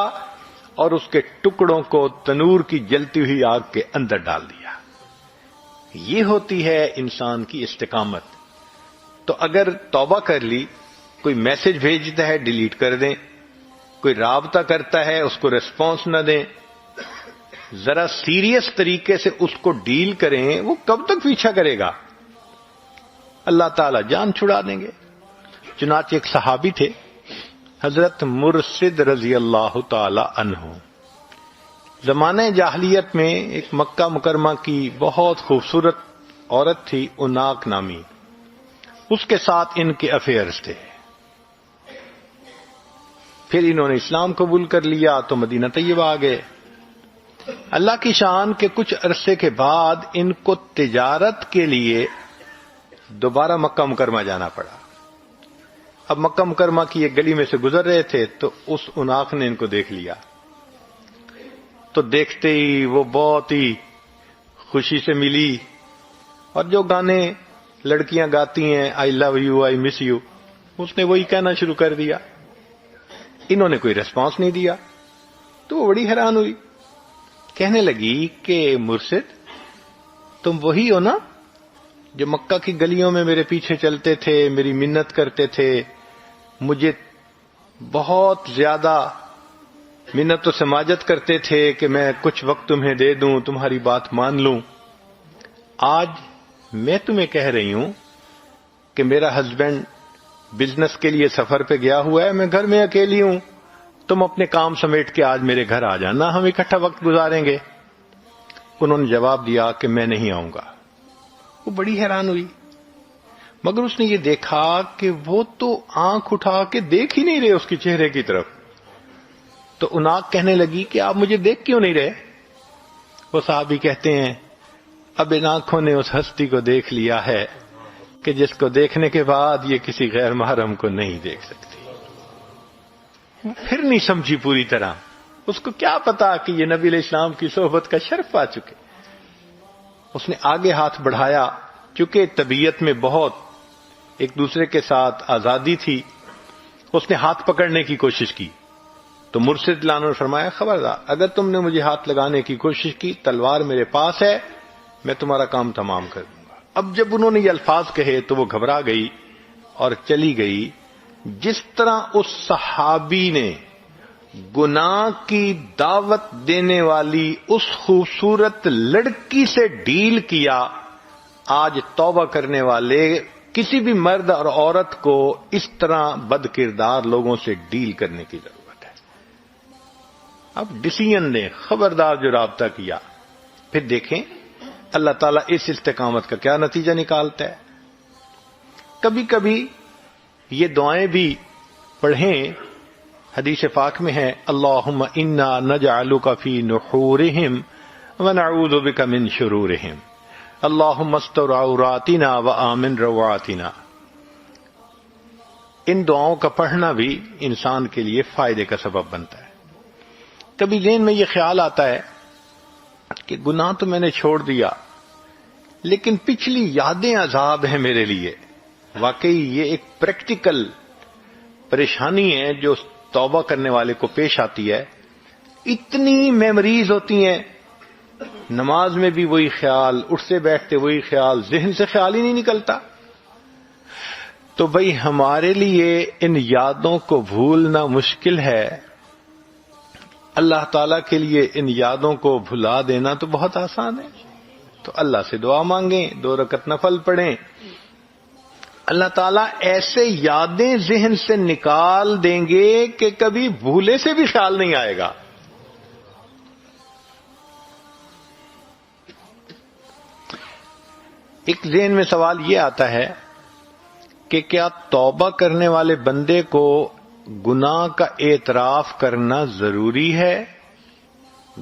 اور اس کے ٹکڑوں کو تنور کی جلتی ہوئی آگ کے اندر ڈال دیا۔ یہ ہوتی ہے انسان کی استقامت۔ تو اگر توبہ کر لی، کوئی میسج بھیجتا ہے ڈیلیٹ کر دیں، کوئی رابطہ کرتا ہے اس کو ریسپانس نہ دیں، ذرا سیریس طریقے سے اس کو ڈیل کریں، وہ کب تک پیچھا کرے گا؟ اللہ تعالیٰ جان چھڑا دیں گے۔ چنانچہ ایک صحابی تھے حضرت مرشد رضی اللہ تعالی عنہ، زمانہ جاہلیت میں ایک مکہ مکرمہ کی بہت خوبصورت عورت تھی اناق نامی، اس کے ساتھ ان کے افیئرز تھے۔ پھر انہوں نے اسلام قبول کر لیا تو مدینہ طیبہ آ گئے۔ اللہ کی شان کے کچھ عرصے کے بعد ان کو تجارت کے لیے دوبارہ مکہ مکرمہ جانا پڑا۔ اب مکہ مکرمہ کی ایک گلی میں سے گزر رہے تھے تو اس اناق نے ان کو دیکھ لیا، تو دیکھتے ہی وہ بہت ہی خوشی سے ملی، اور جو گانے لڑکیاں گاتی ہیں، آئی love you, I miss you, اس نے وہی کہنا شروع کر دیا۔ انہوں نے کوئی ریسپانس نہیں دیا تو وہ بڑی حیران ہوئی، کہنے لگی کہ مرشد تم وہی ہو نا جو مکہ کی گلیوں میں میرے پیچھے چلتے تھے، میری منت کرتے تھے، مجھے بہت زیادہ منت و سماجت کرتے تھے کہ میں کچھ وقت تمہیں دے دوں، تمہاری بات مان لوں۔ آج میں تمہیں کہہ رہی ہوں کہ میرا ہسبینڈ بزنس کے لیے سفر پہ گیا ہوا ہے، میں گھر میں اکیلی ہوں، تم اپنے کام سمیٹ کے آج میرے گھر آ جانا، ہم اکٹھا وقت گزاریں گے۔ انہوں نے جواب دیا کہ میں نہیں آؤں گا۔ وہ بڑی حیران ہوئی، مگر اس نے یہ دیکھا کہ وہ تو آنکھ اٹھا کے دیکھ ہی نہیں رہے اس کے چہرے کی طرف۔ تو اناق کہنے لگی کہ آپ مجھے دیکھ کیوں نہیں رہے؟ وہ صحابی کہتے ہیں اب ان آنکھوں نے اس ہستی کو دیکھ لیا ہے کہ جس کو دیکھنے کے بعد یہ کسی غیر محرم کو نہیں دیکھ سکتی۔ پھر نہیں سمجھی پوری طرح، اس کو کیا پتا کہ یہ نبی علیہ السلام کی صحبت کا شرف پا چکے۔ اس نے آگے ہاتھ بڑھایا، چونکہ طبیعت میں بہت ایک دوسرے کے ساتھ آزادی تھی، اس نے ہاتھ پکڑنے کی کوشش کی تو مرشد لانو نے فرمایا خبردار، اگر تم نے مجھے ہاتھ لگانے کی کوشش کی، تلوار میرے پاس ہے، میں تمہارا کام تمام کر دوں گا۔ اب جب انہوں نے یہ الفاظ کہے تو وہ گھبرا گئی اور چلی گئی۔ جس طرح اس صحابی نے گناہ کی دعوت دینے والی اس خوبصورت لڑکی سے ڈیل کیا، آج توبہ کرنے والے کسی بھی مرد اور عورت کو اس طرح بد کردار لوگوں سے ڈیل کرنے کی ضرورت ہے۔ اب ڈیسیژن لیں، خبردار جو رابطہ کیا، پھر دیکھیں اللہ تعالیٰ اس استقامت کا کیا نتیجہ نکالتا ہے۔ کبھی کبھی یہ دعائیں بھی پڑھیں، حدیث پاک میں ہے اللہم انا نجعلک فی نحورہم ونعوذ بک من شرورہم، اللہم استر عوراتنا وآمن روعاتنا۔ ان دعاؤں کا پڑھنا بھی انسان کے لیے فائدے کا سبب بنتا ہے۔ کبھی ذہن میں یہ خیال آتا ہے کہ گناہ تو میں نے چھوڑ دیا، لیکن پچھلی یادیں عذاب ہیں میرے لیے۔ واقعی یہ ایک پریکٹیکل پریشانی ہے جو توبہ کرنے والے کو پیش آتی ہے۔ اتنی میموریز ہوتی ہیں، نماز میں بھی وہی خیال، اٹھتے بیٹھتے وہی خیال، ذہن سے خیال ہی نہیں نکلتا۔ تو بھئی ہمارے لیے ان یادوں کو بھولنا مشکل ہے، اللہ تعالیٰ کے لیے ان یادوں کو بھلا دینا تو بہت آسان ہے۔ تو اللہ سے دعا مانگیں، 2 رکعت نفل پڑھیں، اللہ تعالیٰ ایسے یادیں ذہن سے نکال دیں گے کہ کبھی بھولے سے بھی خیال نہیں آئے گا۔ ایک ذہن میں سوال یہ آتا ہے کہ کیا توبہ کرنے والے بندے کو گناہ کا اعتراف کرنا ضروری ہے؟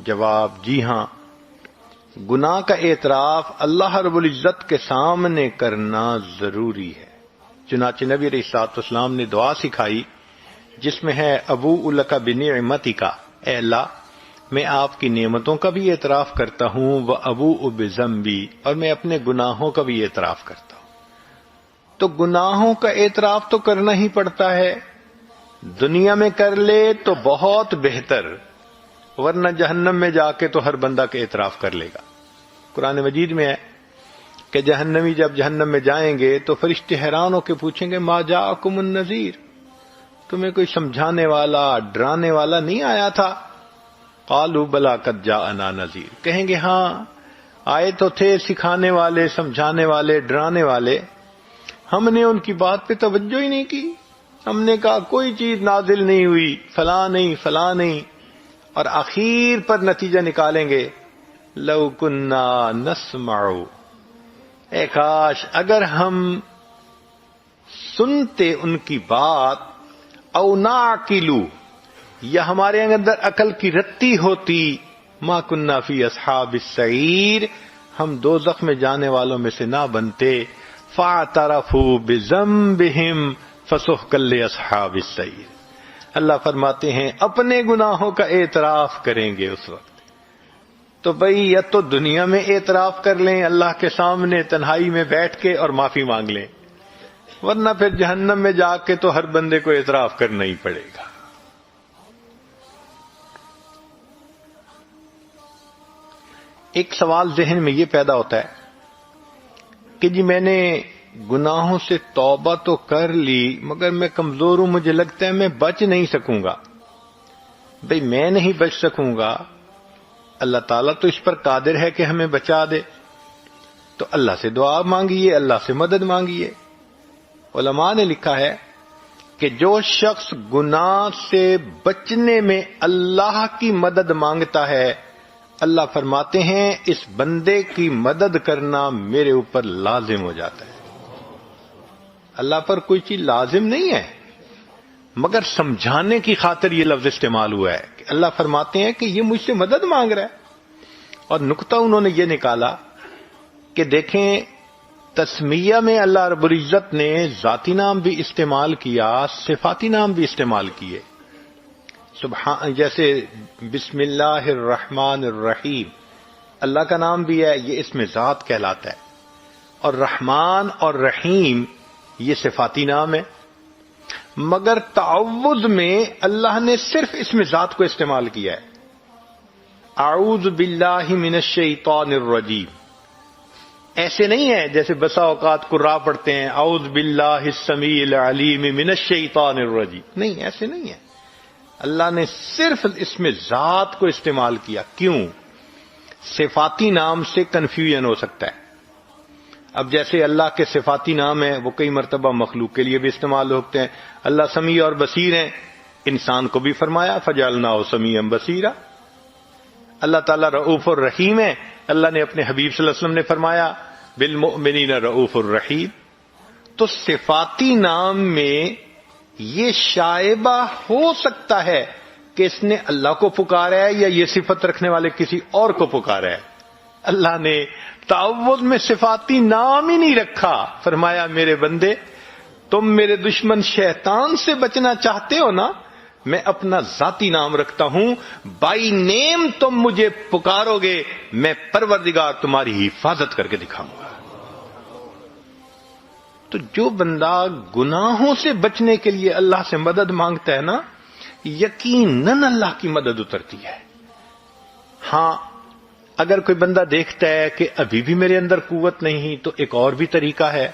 جواب جی ہاں، گناہ کا اعتراف اللہ رب العزت کے سامنے کرنا ضروری ہے۔ چنانچہ نبی علیہ الصلوۃ والسلام نے دعا سکھائی جس میں ہے ابوء لک بنعمتک، اے اللہ میں آپ کی نعمتوں کا بھی اعتراف کرتا ہوں، وابوء بذنبی، اور میں اپنے گناہوں کا بھی اعتراف کرتا ہوں۔ تو گناہوں کا اعتراف تو کرنا ہی پڑتا ہے، دنیا میں کر لے تو بہت بہتر، ورنہ جہنم میں جا کے تو ہر بندہ کے اعتراف کر لے گا۔ قرآن مجید میں ہے کہ جہنمی جب جہنم میں جائیں گے تو فرشتے حیران ہو کے پوچھیں گے ما جاءکم النذیر، تمہیں کوئی سمجھانے والا ڈرانے والا نہیں آیا تھا؟ قالوا بلا قد جاءنا نذیر، کہیں گے ہاں آئے تو تھے سکھانے والے، سمجھانے والے، ڈرانے والے، ہم نے ان کی بات پہ توجہ ہی نہیں کی، ہم نے کہا کوئی چیز نازل نہیں ہوئی، فلاں نہیں فلاں نہیں، اور آخر پر نتیجہ نکالیں گے لو کنا نسمع، اے کاش اگر ہم سنتے ان کی بات، او نعقلو، یا ہمارے اندر عقل کی رتی ہوتی، ما کننا فی اصحاب السعیر، ہم دوزخ میں جانے والوں میں سے نہ بنتے، فاعترفوا بذنبہم فسحقا لاصحاب السعیر۔ اللہ فرماتے ہیں اپنے گناہوں کا اعتراف کریں گے اس وقت، تو بھئی یا تو دنیا میں اعتراف کر لیں اللہ کے سامنے تنہائی میں بیٹھ کے اور معافی مانگ لیں، ورنہ پھر جہنم میں جا کے تو ہر بندے کو اعتراف کرنا ہی پڑے گا۔ ایک سوال ذہن میں یہ پیدا ہوتا ہے کہ جی میں نے گناہوں سے توبہ تو کر لی مگر میں کمزور ہوں، مجھے لگتا ہے میں بچ نہیں سکوں گا۔ بھئی میں نہیں بچ سکوں گا، اللہ تعالیٰ تو اس پر قادر ہے کہ ہمیں بچا دے، تو اللہ سے دعا مانگیے، اللہ سے مدد مانگیے۔ علماء نے لکھا ہے کہ جو شخص گناہ سے بچنے میں اللہ کی مدد مانگتا ہے، اللہ فرماتے ہیں اس بندے کی مدد کرنا میرے اوپر لازم ہو جاتا ہے۔ اللہ پر کوئی چیز لازم نہیں ہے، مگر سمجھانے کی خاطر یہ لفظ استعمال ہوا ہے کہ اللہ فرماتے ہیں کہ یہ مجھ سے مدد مانگ رہا ہے۔ اور نقطہ انہوں نے یہ نکالا کہ دیکھیں تسمیہ میں اللہ رب العزت نے ذاتی نام بھی استعمال کیا، صفاتی نام بھی استعمال کیے، جیسے بسم اللہ الرحمن الرحیم، اللہ کا نام بھی ہے، یہ اسم ذات کہلاتا ہے، اور رحمان اور رحیم یہ صفاتی نام ہے، مگر تعوذ میں اللہ نے صرف اسم ذات کو استعمال کیا ہے۔ اعوذ باللہ من الشیطان الرجیم، ایسے نہیں ہے جیسے بسا اوقات قراء پڑھتے ہیں اعوذ باللہ السمیع العلیم من الشیطان الرجیم، نہیں ایسے نہیں ہے، اللہ نے صرف اسم ذات کو استعمال کیا۔ کیوں؟ صفاتی نام سے کنفیوژن ہو سکتا ہے۔ اب جیسے اللہ کے صفاتی نام ہیں وہ کئی مرتبہ مخلوق کے لیے بھی استعمال ہوتے ہیں، اللہ سمیع اور بصیر ہیں، انسان کو بھی فرمایا فجعلناہ سمیعا بصیرا۔ اللہ تعالیٰ رؤوف الرحیم ہے، اللہ نے اپنے حبیب صلی اللہ علیہ وسلم نے فرمایا بالمؤمنین رؤوف الرحیم۔ تو صفاتی نام میں یہ شائبہ ہو سکتا ہے کہ اس نے اللہ کو پکارا ہے یا یہ صفت رکھنے والے کسی اور کو پکارا ہے۔ اللہ نے تعوذ میں صفاتی نام ہی نہیں رکھا، فرمایا میرے بندے تم میرے دشمن شیطان سے بچنا چاہتے ہو نا، میں اپنا ذاتی نام رکھتا ہوں، بائی نیم تم مجھے پکارو گے، میں پروردگار تمہاری حفاظت کر کے دکھاؤں گا۔ تو جو بندہ گناہوں سے بچنے کے لیے اللہ سے مدد مانگتا ہے نا، یقیناً اللہ کی مدد اترتی ہے۔ ہاں اگر کوئی بندہ دیکھتا ہے کہ ابھی بھی میرے اندر قوت نہیں، تو ایک اور بھی طریقہ ہے،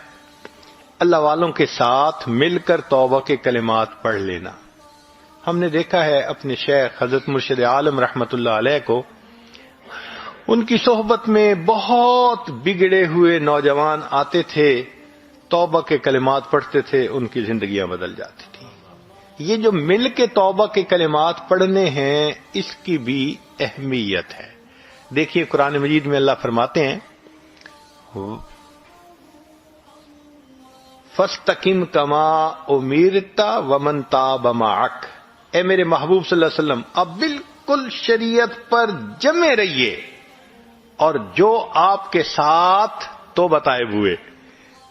اللہ والوں کے ساتھ مل کر توبہ کے کلمات پڑھ لینا۔ ہم نے دیکھا ہے اپنے شیخ حضرت مرشد عالم رحمت اللہ علیہ کو، ان کی صحبت میں بہت بگڑے ہوئے نوجوان آتے تھے، توبہ کے کلمات پڑھتے تھے، ان کی زندگیاں بدل جاتی تھیں۔ یہ جو مل کے توبہ کے کلمات پڑھنے ہیں، اس کی بھی اہمیت ہے۔ دیکھیے قرآن مجید میں اللہ فرماتے ہیں فَاسْتَقِمْ كَمَا أُمِرْتَ وَمَنْ تَابَ مَعَكَ، اے میرے محبوب صلی اللہ علیہ وسلم اب بالکل شریعت پر جمے رہیے، اور جو آپ کے ساتھ توبہ طائب ہوئے۔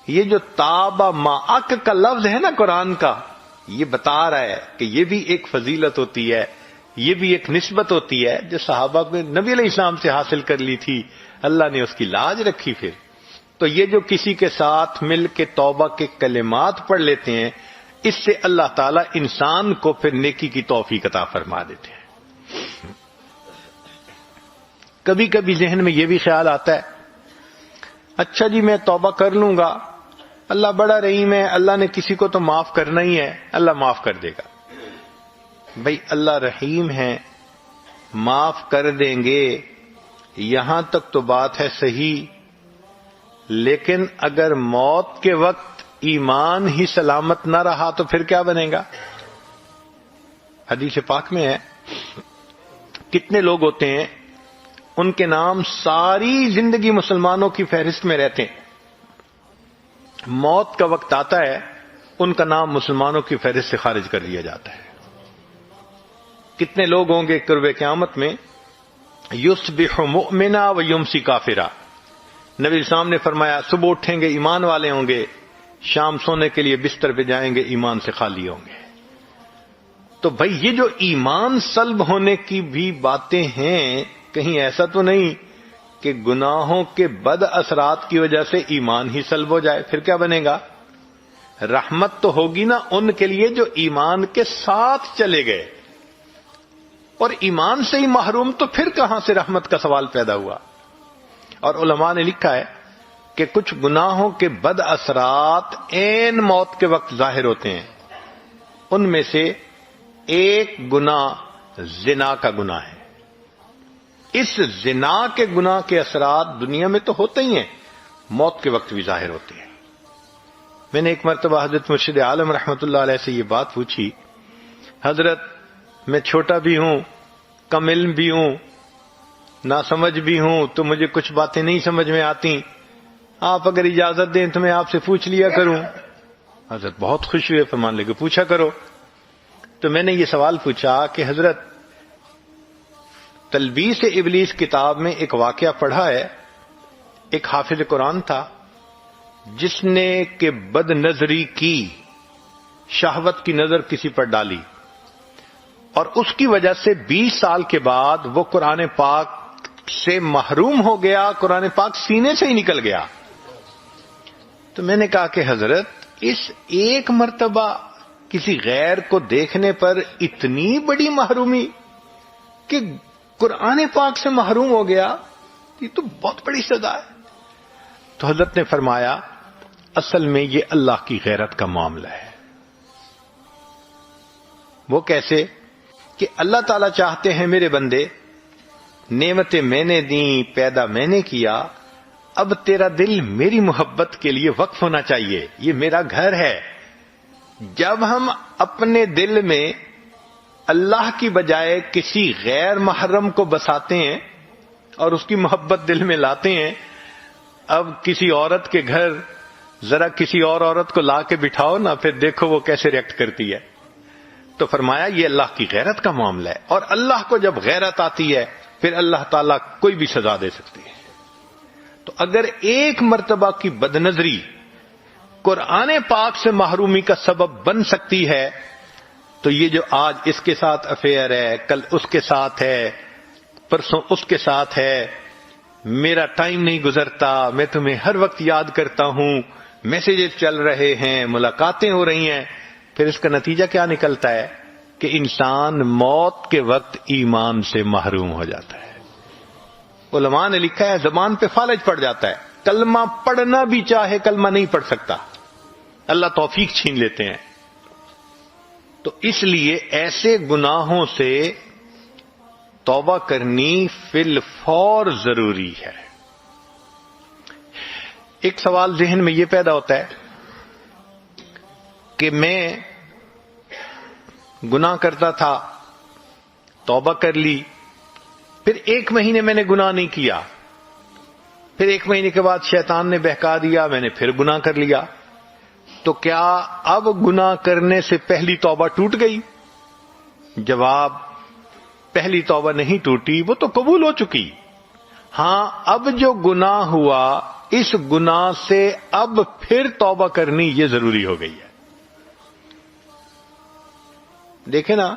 یہ جو تابا معک کا لفظ ہے نا قرآن کا، یہ بتا رہا ہے کہ یہ بھی ایک فضیلت ہوتی ہے، یہ بھی ایک نسبت ہوتی ہے جو صحابہ کو نبی علیہ السلام سے حاصل کر لی تھی، اللہ نے اس کی لاج رکھی۔ پھر تو یہ جو کسی کے ساتھ مل کے توبہ کے کلمات پڑھ لیتے ہیں، اس سے اللہ تعالیٰ انسان کو پھر نیکی کی توفیق عطا فرما دیتے ہیں۔ کبھی کبھی ذہن میں یہ بھی خیال آتا ہے اچھا جی میں توبہ کر لوں گا، اللہ بڑا رحیم ہے، اللہ نے کسی کو تو معاف کرنا ہی ہے، اللہ معاف کر دے گا۔ بھئی اللہ رحیم ہے، معاف کر دیں گے، یہاں تک تو بات ہے صحیح، لیکن اگر موت کے وقت ایمان ہی سلامت نہ رہا تو پھر کیا بنے گا؟ حدیث پاک میں ہے کتنے لوگ ہوتے ہیں ان کے نام ساری زندگی مسلمانوں کی فہرست میں رہتے ہیں، موت کا وقت آتا ہے ان کا نام مسلمانوں کی فہرست سے خارج کر دیا جاتا ہے۔ کتنے لوگ ہوں گے قرب قیامت میں یصبح مؤمنا و یمسی کافرا، نبی اسلام نے فرمایا صبح اٹھیں گے ایمان والے ہوں گے، شام سونے کے لیے بستر پہ جائیں گے ایمان سے خالی ہوں گے۔ تو بھائی یہ جو ایمان سلب ہونے کی بھی باتیں ہیں، کہیں ایسا تو نہیں کہ گناہوں کے بد اثرات کی وجہ سے ایمان ہی سلب ہو جائے، پھر کیا بنے گا؟ رحمت تو ہوگی نا ان کے لیے جو ایمان کے ساتھ چلے گئے، اور ایمان سے ہی محروم تو پھر کہاں سے رحمت کا سوال پیدا ہوا؟ اور علماء نے لکھا ہے کہ کچھ گناہوں کے بد اثرات عین موت کے وقت ظاہر ہوتے ہیں، ان میں سے ایک گناہ زنا کا گناہ ہے۔ اس زنا کے گناہ کے اثرات دنیا میں تو ہوتے ہی ہیں، موت کے وقت بھی ظاہر ہوتے ہیں۔ میں نے ایک مرتبہ حضرت مرشد عالم رحمۃ اللہ علیہ سے یہ بات پوچھی، حضرت میں چھوٹا بھی ہوں، کم علم بھی ہوں، ناسمجھ بھی ہوں، تو مجھے کچھ باتیں نہیں سمجھ میں آتی، آپ اگر اجازت دیں تو میں آپ سے پوچھ لیا کروں۔ حضرت بہت خوش ہوئے، فرمان لگے پوچھا کرو۔ تو میں نے یہ سوال پوچھا کہ حضرت تلبیس ابلیس کتاب میں ایک واقعہ پڑھا ہے، ایک حافظ قرآن تھا جس نے کہ بد نظری کی، شہوت کی نظر کسی پر ڈالی، اور اس کی وجہ سے 20 سال کے بعد وہ قرآن پاک سے محروم ہو گیا، قرآن پاک سینے سے ہی نکل گیا۔ تو میں نے کہا کہ حضرت اس ایک مرتبہ کسی غیر کو دیکھنے پر اتنی بڑی محرومی کہ قرآن پاک سے محروم ہو گیا، یہ تو بہت بڑی سزا ہے۔ تو حضرت نے فرمایا اصل میں یہ اللہ کی غیرت کا معاملہ ہے۔ وہ کیسے؟ کہ اللہ تعالیٰ چاہتے ہیں میرے بندے، نعمتیں میں نے دیں، پیدا میں نے کیا، اب تیرا دل میری محبت کے لیے وقف ہونا چاہیے، یہ میرا گھر ہے۔ جب ہم اپنے دل میں اللہ کی بجائے کسی غیر محرم کو بساتے ہیں اور اس کی محبت دل میں لاتے ہیں، اب کسی عورت کے گھر ذرا کسی اور عورت کو لا کے بٹھاؤ نا، پھر دیکھو وہ کیسے ریئیکٹ کرتی ہے۔ تو فرمایا یہ اللہ کی غیرت کا معاملہ ہے، اور اللہ کو جب غیرت آتی ہے پھر اللہ تعالیٰ کوئی بھی سزا دے سکتی ہے۔ تو اگر ایک مرتبہ کی بدنظری قرآن پاک سے محرومی کا سبب بن سکتی ہے، تو یہ جو آج اس کے ساتھ افیئر ہے، کل اس کے ساتھ ہے، پرسوں اس کے ساتھ ہے، میرا ٹائم نہیں گزرتا، میں تمہیں ہر وقت یاد کرتا ہوں، میسیجز چل رہے ہیں، ملاقاتیں ہو رہی ہیں، پھر اس کا نتیجہ کیا نکلتا ہے کہ انسان موت کے وقت ایمان سے محروم ہو جاتا ہے۔ علماء نے لکھا ہے زبان پہ فالج پڑ جاتا ہے، کلمہ پڑھنا بھی چاہے کلمہ نہیں پڑھ سکتا، اللہ توفیق چھین لیتے ہیں۔ تو اس لیے ایسے گناہوں سے توبہ کرنی فی الفور ضروری ہے۔ ایک سوال ذہن میں یہ پیدا ہوتا ہے کہ میں گناہ کرتا تھا، توبہ کر لی، پھر 1 مہینے میں نے گناہ نہیں کیا، پھر 1 مہینے کے بعد شیطان نے بہکا دیا، میں نے پھر گناہ کر لیا، تو کیا اب گناہ کرنے سے پہلی توبہ ٹوٹ گئی؟ جواب، پہلی توبہ نہیں ٹوٹی، وہ تو قبول ہو چکی۔ ہاں اب جو گناہ ہوا اس گناہ سے اب پھر توبہ کرنی یہ ضروری ہو گئی ہے۔ دیکھیں نا،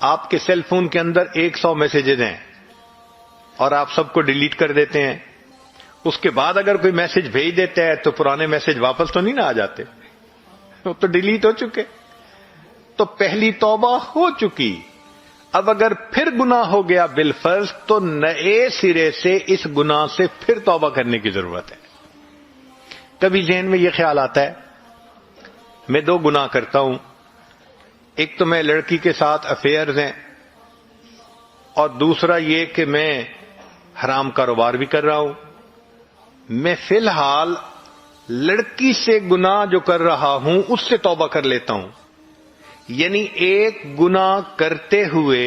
آپ کے سیل فون کے اندر 100 میسیجز ہیں اور آپ سب کو ڈیلیٹ کر دیتے ہیں، اس کے بعد اگر کوئی میسج بھیج دیتا ہے تو پرانے میسج واپس تو نہیں نہ آ جاتے، وہ تو ڈیلیٹ ہو چکے۔ تو پہلی توبہ ہو چکی، اب اگر پھر گناہ ہو گیا بالفرض تو نئے سرے سے اس گناہ سے پھر توبہ کرنے کی ضرورت ہے. کبھی ذہن میں یہ خیال آتا ہے میں 2 گناہ کرتا ہوں، ایک تو میں لڑکی کے ساتھ افیئرز ہیں، اور دوسرا یہ کہ میں حرام کاروبار بھی کر رہا ہوں. میں فی الحال لڑکی سے گناہ جو کر رہا ہوں اس سے توبہ کر لیتا ہوں. یعنی ایک گناہ کرتے ہوئے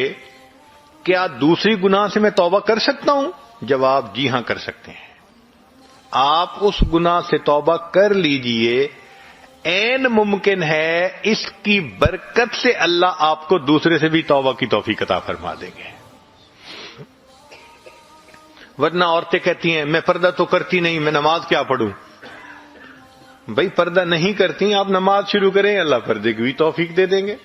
کیا دوسری گناہ سے میں توبہ کر سکتا ہوں؟ جواب جی ہاں کر سکتے ہیں. آپ اس گناہ سے توبہ کر لیجئے، عین ممکن ہے اس کی برکت سے اللہ آپ کو دوسرے سے بھی توبہ کی توفیق عطا فرما دیں گے. ورنہ عورتیں کہتی ہیں میں پردہ تو کرتی نہیں، میں نماز کیا پڑھوں؟ بھائی پردہ نہیں کرتی آپ نماز شروع کریں، اللہ پردے کی بھی توفیق دے دیں گے.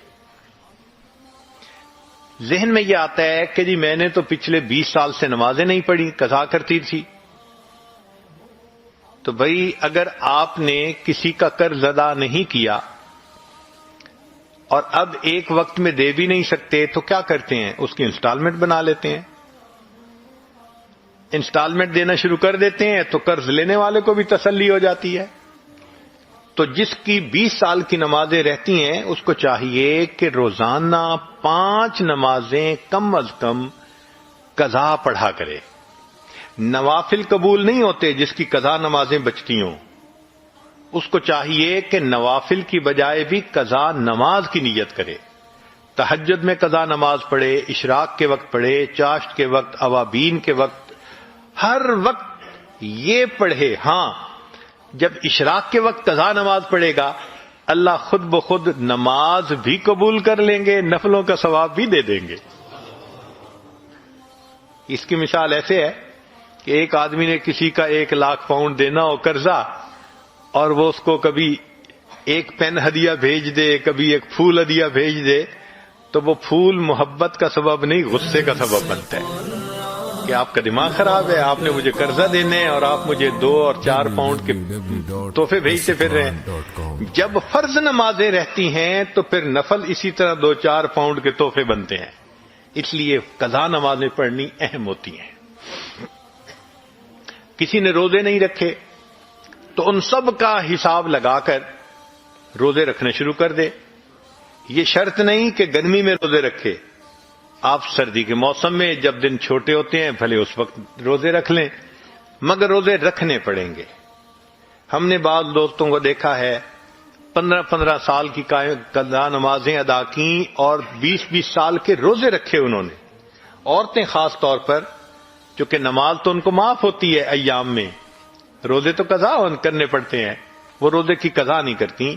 ذہن میں یہ آتا ہے کہ جی میں نے تو پچھلے 20 سال سے نمازیں نہیں پڑھی، قضا کرتی تھی. تو بھائی اگر آپ نے کسی کا قرض ادا نہیں کیا اور اب ایک وقت میں دے بھی نہیں سکتے تو کیا کرتے ہیں؟ اس کی انسٹالمنٹ بنا لیتے ہیں. انسٹالمنٹ دینا شروع کر دیتے ہیں تو قرض لینے والے کو بھی تسلی ہو جاتی ہے. تو جس کی 20 سال کی نمازیں رہتی ہیں اس کو چاہیے کہ روزانہ 5 نمازیں کم از کم قضا پڑھا کرے. نوافل قبول نہیں ہوتے جس کی قضا نمازیں بچتی ہوں، اس کو چاہیے کہ نوافل کی بجائے بھی قضا نماز کی نیت کرے. تہجد میں قضا نماز پڑھے، اشراق کے وقت پڑھے، چاشت کے وقت، اوابین کے وقت، ہر وقت یہ پڑھے. ہاں جب اشراق کے وقت قضا نماز پڑھے گا اللہ خود بخود نماز بھی قبول کر لیں گے، نفلوں کا ثواب بھی دے دیں گے. اس کی مثال ایسے ہے کہ ایک آدمی نے کسی کا 1 لاکھ پاؤنڈ دینا ہو قرضہ، اور وہ اس کو کبھی ایک پین ہدیہ بھیج دے، کبھی ایک پھول ہدیہ بھیج دے، تو وہ پھول محبت کا سبب نہیں غصے کا سبب بنتا ہے کہ آپ کا دماغ خراب ہے، آپ نے مجھے قرضہ دینے ہیں اور آپ مجھے 2 اور 4 پاؤنڈ کے تحفے بھیجتے پھر رہے ہیں. جب فرض نمازیں رہتی ہیں تو پھر نفل اسی طرح 2-4 پاؤنڈ کے تحفے بنتے ہیں. اس لیے قضا نمازیں پڑھنی اہم ہوتی ہیں. کسی نے روزے نہیں رکھے تو ان سب کا حساب لگا کر روزے رکھنے شروع کر دے. یہ شرط نہیں کہ گرمی میں روزے رکھے، آپ سردی کے موسم میں جب دن چھوٹے ہوتے ہیں بھلے اس وقت روزے رکھ لیں، مگر روزے رکھنے پڑیں گے. ہم نے بعض دوستوں کو دیکھا ہے 15 سال کی قضا نمازیں ادا کی اور 20 سال کے روزے رکھے انہوں نے. عورتیں خاص طور پر، چونکہ نماز تو ان کو معاف ہوتی ہے ایام میں، روزے تو قضا کرنے پڑتے ہیں، وہ روزے کی قضا نہیں کرتی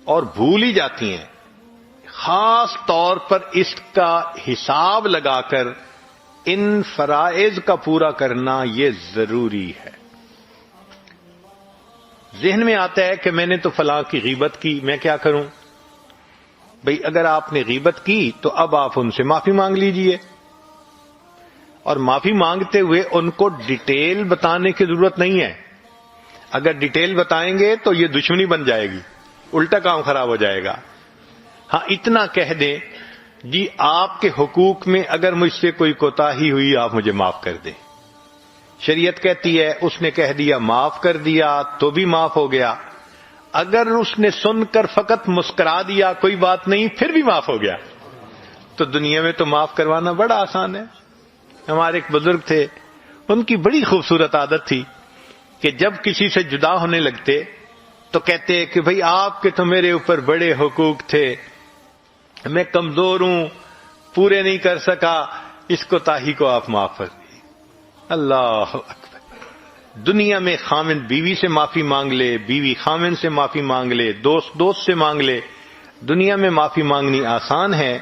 اور بھول ہی جاتی ہیں. خاص طور پر اس کا حساب لگا کر ان فرائض کا پورا کرنا یہ ضروری ہے. ذہن میں آتا ہے کہ میں نے تو فلاں کی غیبت کی، میں کیا کروں؟ بھئی اگر آپ نے غیبت کی تو اب آپ ان سے معافی مانگ لیجئے، اور معافی مانگتے ہوئے ان کو ڈیٹیل بتانے کی ضرورت نہیں ہے. اگر ڈیٹیل بتائیں گے تو یہ دشمنی بن جائے گی، الٹا کام خراب ہو جائے گا. ہاں اتنا کہہ دیں جی آپ کے حقوق میں اگر مجھ سے کوئی کوتاہی ہوئی آپ مجھے معاف کر دیں. شریعت کہتی ہے اس نے کہہ دیا معاف کر دیا تو بھی معاف ہو گیا. اگر اس نے سن کر فقط مسکرا دیا کوئی بات نہیں پھر بھی معاف ہو گیا. تو دنیا میں تو معاف کروانا بڑا آسان ہے. ہمارے ایک بزرگ تھے، ان کی بڑی خوبصورت عادت تھی کہ جب کسی سے جدا ہونے لگتے تو کہتے کہ بھئی آپ کے تو میرے اوپر بڑے حقوق تھے، میں کمزور ہوں، پورے نہیں کر سکا، اس کوتاہی کو آپ معاف کر دیجیے. اللہ اکبر. دنیا میں خامن بیوی سے معافی مانگ لے، بیوی خامن سے معافی مانگ لے، دوست سے مانگ لے، دنیا میں معافی مانگنی آسان ہے،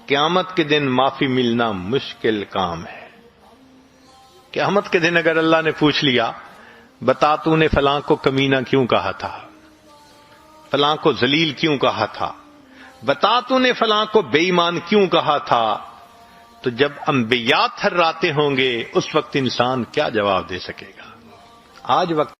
قیامت کے دن معافی ملنا مشکل کام ہے. قیامت کے دن اگر اللہ نے پوچھ لیا بتا تو نے فلاں کو کمینہ کیوں کہا تھا، فلاں کو ذلیل کیوں کہا تھا، بتا تو نے فلاں کو بے ایمان کیوں کہا تھا، تو جب انبیاء تھراتے ہوں گے اس وقت انسان کیا جواب دے سکے گا؟ آج وقت